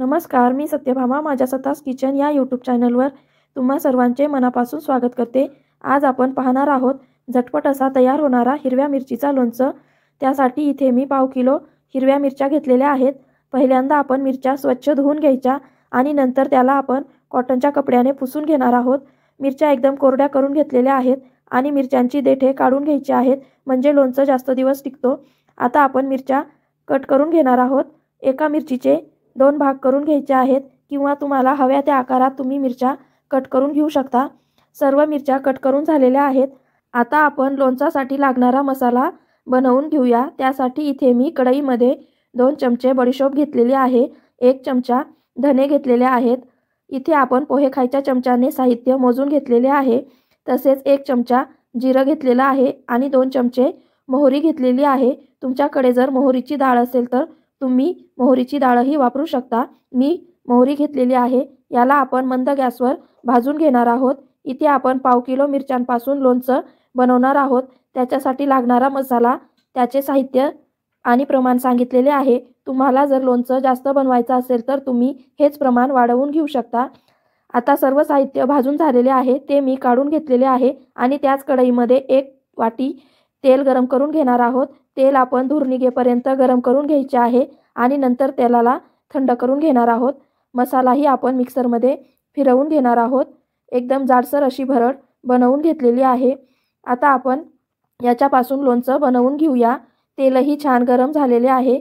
नमस्कार, मी सत्यभामा माझ्या स्वतःच किचन या यूट्यूब चॅनलवर तुम्हा सर्वांचे मनापासून स्वागत करते। आज आपण पाहणार आहोत झटपट असा तयार होणारा हिरव्या मिरचीचा लोणचं। त्यासाठी इथे मी पाव किलो हिरव्या मिरच्या घेतलेल्या आहेत। पहिल्यांदा आपण मिरच्या स्वच्छ धुवून घ्यायच्या आणि नंतर त्याला आपण कॉटनच्या कपड्याने पुसून घेणार आहोत। मिरच्या एकदम कोरड्या करून घेतलेल्या आहेत आणि मिरच्यांची देठे काढून घ्यायची आहेत, म्हणजे लोणचं जास्त दिवस टिकतो। आता आपण मिरच्या कट करून घेणार आहोत। एका मिरचीचे 2 भाग करून घ्यायचे आहेत किंवा तुम्हाला हव्या त्या आकारात तुम्ही मिरच्या कट करून घेऊ शकता। सर्व मिरच्या कट करून झालेल्या आहेत। आता आपण लोणचासाठी लागणारा मसाला बनवून घेऊया। त्यासाठी इथे मी कढईमध्ये 2 चमचे बडीशोप घेतलेली आहे, 1 चमचा धने घेतलेले आहेत। इथे आपण पोहे खायच्या चमच्याने साहित्य मोजून घेतलेले आहे। तसेच 1 चमचा जिरं घेतलेला आहे आणि 2 चमचे मोहरी घेतलेली आहे। तुमच्याकडे जर मोहरीची डाळ असेल तर तुम्ही मोहरीची डाळही वापरू शकता। मी मोहरी घेतलेली आहे। याला आपण मंद गॅसवर भाजून घेणार आहोत। इथे आपण पाव किलो मिरच्यांपासून लोणचं बनवणार आहोत। त्याच्यासाठी लागणारा मसाला, त्याचे साहित्य आणि प्रमाण सांगितलेले आहे। तुम्हाला जर लोणचं जास्त बनवायचं असेल तर तुम्ही हेच प्रमाण वाढवून घेऊ शकता। आता सर्व साहित्य भाजून झालेले आहे, ते मी काढून घेतलेले आहे आणि त्याच कढईमध्ये 1 वाटी तेल गरम करून घेणार आहोत। तेल आपण धूर निघेपर्यंत गरम करून घ्यायचे आहे आणि नंतर तेलाला थंड करून घेणार आहोत। मसालाही आपण मिक्सरमध्ये फिरवून घेणार आहोत। एकदम जाडसर अशी भरड बनवून घेतलेली आहे। आता आपण याच्यापासून लोणचं बनवून घेऊया। तेलही छान गरम झालेले आहे।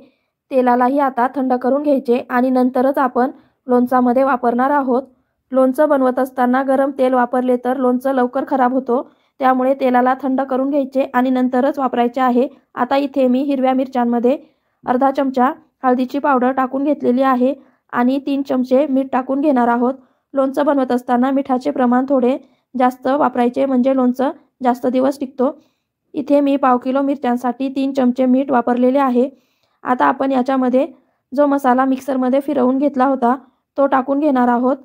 तेलालाही आता थंड करून घ्यायचे आणि नंतरच आपण लोणचामध्ये वापरणार आहोत। लोणचं बनवत असताना गरम तेल वापरले तर लोणचं लवकर खराब होतो, त्यामुळे तेलाला थंड करून घ्यायचे आणि नंतरच वापरायचे आहे। आता इथे मी हिरव्या मिरच्यांमध्ये अर्धा चमचा हळदीची पावडर टाकून घेतलेली आहे आणि 3 चमचे मीठ टाकून घेणार आहोत। लोणचं बनवत असताना मिठाचे प्रमाण थोडे जास्त वापरायचे, म्हणजे लोणचं जास्त दिवस टिकतो। इथे मी पाव किलो मिरच्यांसाठी 3 चमचे मीठ वापरलेले आहे। आता आपण याच्यामध्ये जो मसाला मिक्सरमध्ये फिरवून घेतला होता तो टाकून घेणार आहोत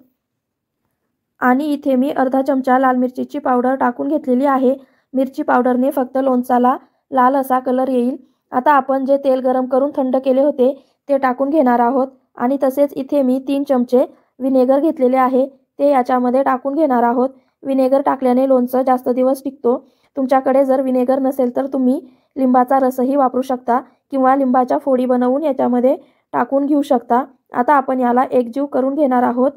आणि इथे मी अर्धा चमचा लाल मिरचीची पावडर टाकून घेतलेली आहे। मिरची पावडरने फक्त लोणचाला लाल असा कलर येईल। आता आपण जे तेल गरम करून थंड केले होते ते टाकून घेणार आहोत आणि तसेच इथे मी 3 चमचे विनेगर घेतलेले आहे, ते याच्यामध्ये टाकून घेणार आहोत। विनेगर टाकल्याने लोणचं जास्त दिवस टिकतो। तुमच्याकडे जर विनेगर नसेल तर तुम्ही लिंबाचा रसही वापरू शकता किंवा लिंबाच्या फोडी बनवून याच्यामध्ये टाकून घेऊ शकता। आता आपण याला एकजीव करून घेणार आहोत।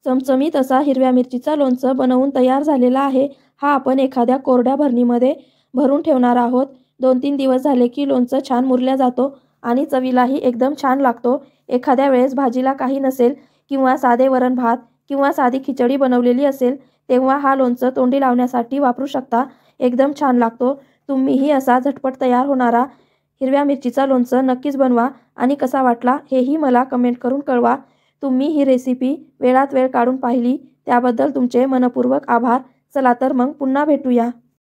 चमचमीत असा हिरव्या मिरचीचा लोणचं बनवून तयार झालेला आहे। हा आपण एखाद्या कोरड्या भरणीमध्ये भरून ठेवणार आहोत। 2-3 दिवस झाले की लोणचं छान मुरल्या जातो आणि चवीलाही एकदम छान लागतो। एखाद्या वेळेस भाजीला काही नसेल किंवा साधे वरण भात किंवा साधी खिचडी बनवलेली असेल तेव्हा हा लोणचं तोंडी लावण्यासाठी वापरू शकता। एकदम छान लागतो। तुम्हीही असा झटपट तयार होणारा हिरव्या मिरचीचा लोणचं नक्कीच बनवा आणि कसा वाटला हेही मला कमेंट करून कळवा। तुम्ही ही रेसिपी वेळात वेळ काढून पाहिली त्याबद्दल तुमचे मनपूर्वक आभार। चला तर मग पुन्हा भेटूया।